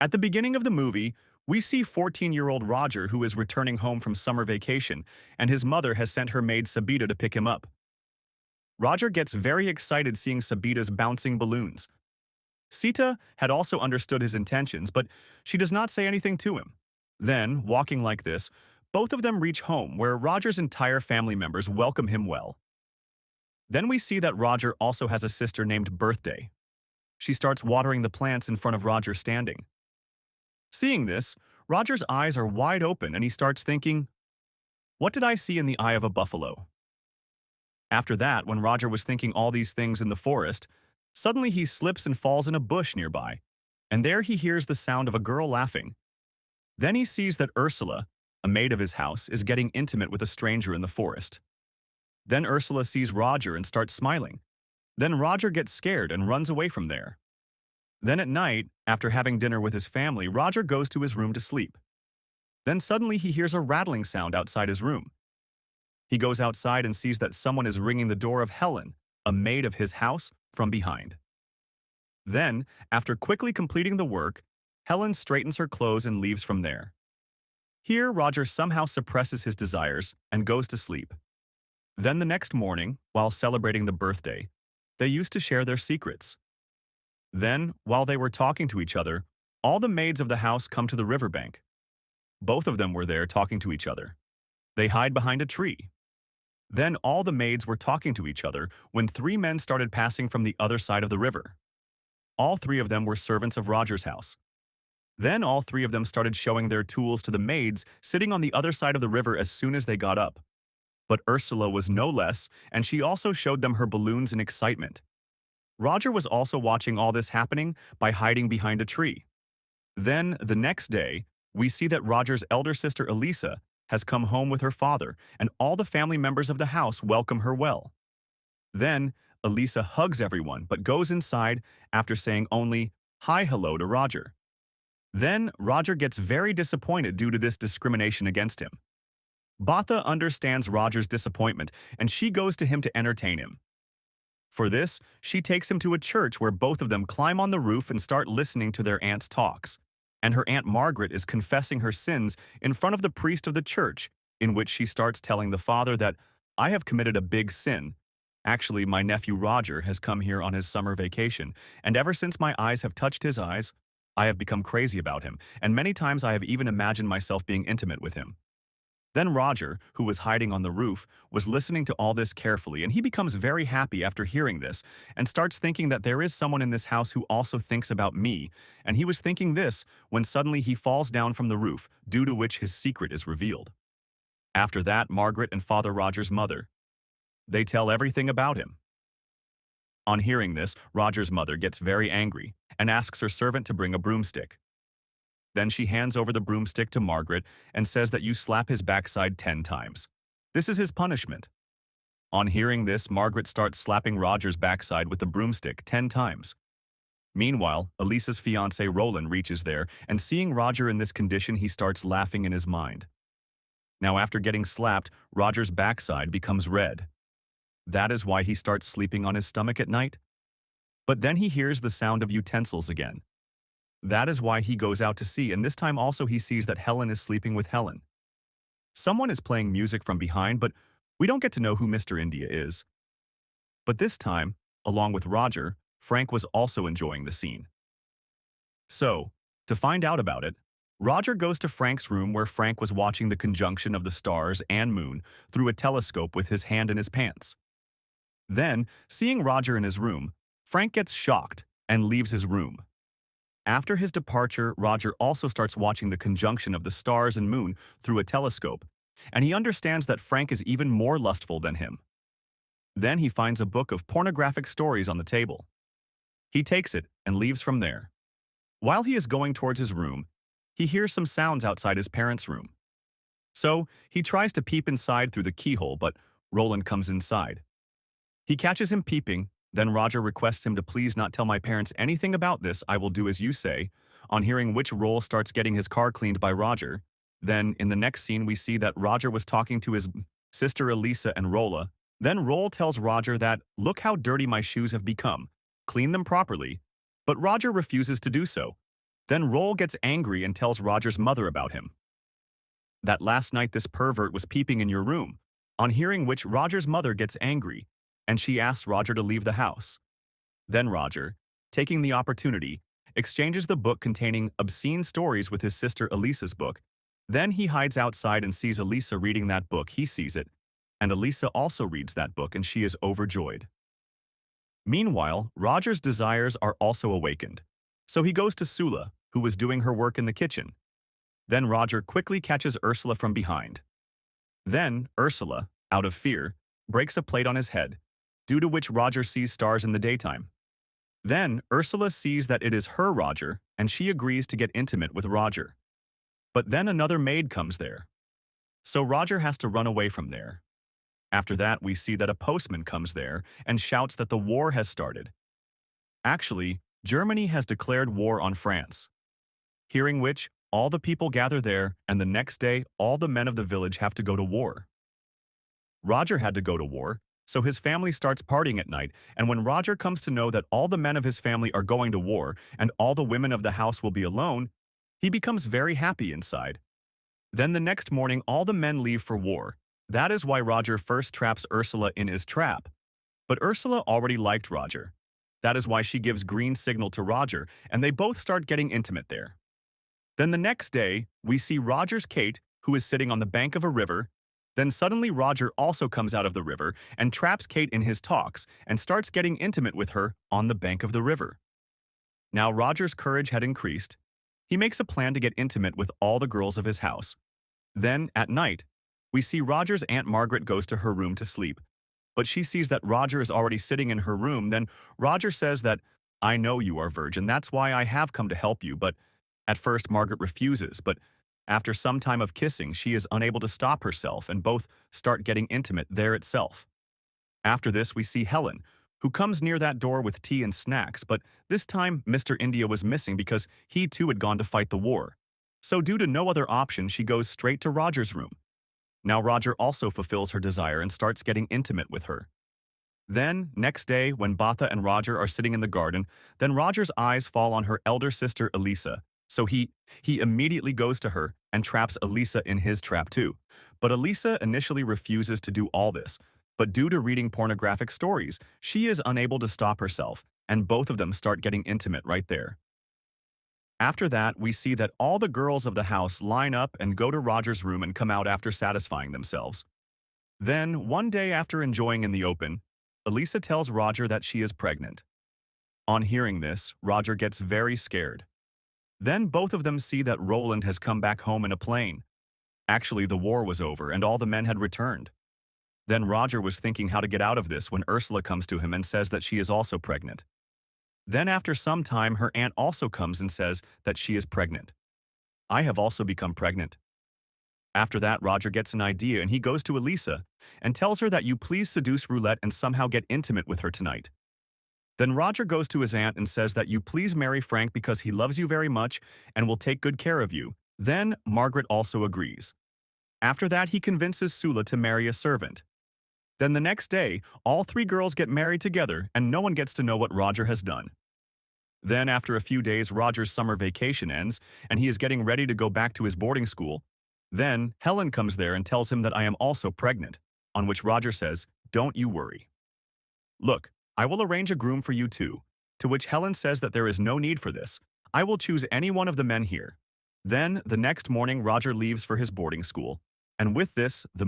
At the beginning of the movie, we see 14-year-old Roger who is returning home from summer vacation, and his mother has sent her maid Sabita to pick him up. Roger gets very excited seeing Sabita's bouncing balloons. Sita had also understood his intentions, but she does not say anything to him. Then, walking like this, both of them reach home where Roger's entire family members welcome him well. Then we see that Roger also has a sister named Birthday. She starts watering the plants in front of Roger standing. Seeing this, Roger's eyes are wide open and he starts thinking, "What did I see in the eye of a buffalo?" After that, when Roger was thinking all these things in the forest, suddenly he slips and falls in a bush nearby, and there he hears the sound of a girl laughing. Then he sees that Ursula, a maid of his house, is getting intimate with a stranger in the forest. Then Ursula sees Roger and starts smiling. Then Roger gets scared and runs away from there. Then at night, after having dinner with his family, Roger goes to his room to sleep. Then suddenly he hears a rattling sound outside his room. He goes outside and sees that someone is ringing the door of Helen, a maid of his house, from behind. Then, after quickly completing the work, Helen straightens her clothes and leaves from there. Here, Roger somehow suppresses his desires and goes to sleep. Then the next morning, while celebrating the birthday, they used to share their secrets. Then, while they were talking to each other, all the maids of the house come to the riverbank. Both of them were there talking to each other. They hide behind a tree. Then all the maids were talking to each other when three men started passing from the other side of the river. All three of them were servants of Roger's house. Then all three of them started showing their tools to the maids sitting on the other side of the river as soon as they got up. But Ursula was no less, and she also showed them her balloons in excitement. Roger was also watching all this happening by hiding behind a tree. Then, the next day, we see that Roger's elder sister Elisa has come home with her father, and all the family members of the house welcome her well. Then, Elisa hugs everyone but goes inside after saying only, "Hi, hello" to Roger. Then, Roger gets very disappointed due to this discrimination against him. Batha understands Roger's disappointment, and she goes to him to entertain him. For this, she takes him to a church where both of them climb on the roof and start listening to their aunt's talks. And her Aunt Margaret is confessing her sins in front of the priest of the church, in which she starts telling the father that, "I have committed a big sin. Actually, my nephew Roger has come here on his summer vacation, and ever since my eyes have touched his eyes, I have become crazy about him, and many times I have even imagined myself being intimate with him." Then Roger, who was hiding on the roof, was listening to all this carefully, and he becomes very happy after hearing this and starts thinking that there is someone in this house who also thinks about me, and he was thinking this when suddenly he falls down from the roof, due to which his secret is revealed. After that, Margaret and Father Roger's mother. They tell everything about him. On hearing this, Roger's mother gets very angry and asks her servant to bring a broomstick. Then she hands over the broomstick to Margaret and says that you slap his backside 10 times. This is his punishment. On hearing this, Margaret starts slapping Roger's backside with the broomstick 10 times. Meanwhile, Elisa's fiancé Roland reaches there, and seeing Roger in this condition, he starts laughing in his mind. Now after getting slapped, Roger's backside becomes red. That is why he starts sleeping on his stomach at night. But then he hears the sound of utensils again. That is why he goes out to see, and this time also he sees that Helen is sleeping with Helen. Someone is playing music from behind, but we don't get to know who Mr. India is. But this time, along with Roger, Frank was also enjoying the scene. So, to find out about it, Roger goes to Frank's room where Frank was watching the conjunction of the stars and moon through a telescope with his hand in his pants. Then, seeing Roger in his room, Frank gets shocked and leaves his room. After his departure, Roger also starts watching the conjunction of the stars and moon through a telescope, and he understands that Frank is even more lustful than him. Then he finds a book of pornographic stories on the table. He takes it and leaves from there. While he is going towards his room, he hears some sounds outside his parents' room. So he tries to peep inside through the keyhole, but Roland comes inside. He catches him peeping. Then Roger requests him to please not tell my parents anything about this, I will do as you say. On hearing which, Roll starts getting his car cleaned by Roger. Then, in the next scene, we see that Roger was talking to his sister Elisa and Rolla. Then Roll tells Roger that, "Look how dirty my shoes have become. Clean them properly." But Roger refuses to do so. Then Roll gets angry and tells Roger's mother about him. That last night this pervert was peeping in your room, on hearing which Roger's mother gets angry, and she asks Roger to leave the house. Then Roger, taking the opportunity, exchanges the book containing obscene stories with his sister Elisa's book. Then he hides outside and sees Elisa reading that book. He sees it, and Elisa also reads that book and she is overjoyed. Meanwhile, Roger's desires are also awakened. So he goes to Sula, who was doing her work in the kitchen. Then Roger quickly catches Ursula from behind. Then Ursula, out of fear, breaks a plate on his head, due to which Roger sees stars in the daytime. Then Ursula sees that it is her Roger, and she agrees to get intimate with Roger. But then another maid comes there. So Roger has to run away from there. After that, we see that a postman comes there and shouts that the war has started. Actually, Germany has declared war on France. Hearing which, all the people gather there, and the next day, all the men of the village have to go to war. Roger had to go to war, so his family starts partying at night, and when Roger comes to know that all the men of his family are going to war and all the women of the house will be alone, he becomes very happy inside. Then the next morning all the men leave for war. That is why Roger first traps Ursula in his trap. But Ursula already liked Roger. That is why she gives green signal to Roger, and they both start getting intimate there. Then the next day, we see Roger's Kate, who is sitting on the bank of a river. Then suddenly Roger also comes out of the river and traps Kate in his talks and starts getting intimate with her on the bank of the river. Now Roger's courage had increased. He makes a plan to get intimate with all the girls of his house. Then, at night, we see Roger's Aunt Margaret goes to her room to sleep. But she sees that Roger is already sitting in her room. Then Roger says that, "I know you are virgin, that's why I have come to help you," but at first Margaret refuses, but after some time of kissing, she is unable to stop herself and both start getting intimate there itself. After this, we see Helen, who comes near that door with tea and snacks, but this time Mr. India was missing because he too had gone to fight the war. So due to no other option, she goes straight to Roger's room. Now Roger also fulfills her desire and starts getting intimate with her. Then, next day, when Batha and Roger are sitting in the garden, then Roger's eyes fall on her elder sister Elisa. So he immediately goes to her and traps Elisa in his trap too. But Elisa initially refuses to do all this, but due to reading pornographic stories, she is unable to stop herself, and both of them start getting intimate right there. After that, we see that all the girls of the house line up and go to Roger's room and come out after satisfying themselves. Then, one day after enjoying in the open, Elisa tells Roger that she is pregnant. On hearing this, Roger gets very scared. Then both of them see that Roland has come back home in a plane. Actually, the war was over and all the men had returned. Then Roger was thinking how to get out of this when Ursula comes to him and says that she is also pregnant. Then after some time, her aunt also comes and says that she is pregnant. "I have also become pregnant." After that, Roger gets an idea and he goes to Elisa and tells her that you please seduce Roulette and somehow get intimate with her tonight. Then Roger goes to his aunt and says that you please marry Frank because he loves you very much and will take good care of you. Then Margaret also agrees. After that, he convinces Sula to marry a servant. Then the next day, all three girls get married together and no one gets to know what Roger has done. Then after a few days, Roger's summer vacation ends and he is getting ready to go back to his boarding school. Then Helen comes there and tells him that I am also pregnant, on which Roger says, "Don't you worry. Look, I will arrange a groom for you too," to which Helen says that there is no need for this. "I will choose any one of the men here." Then, the next morning, Roger leaves for his boarding school. And with this, the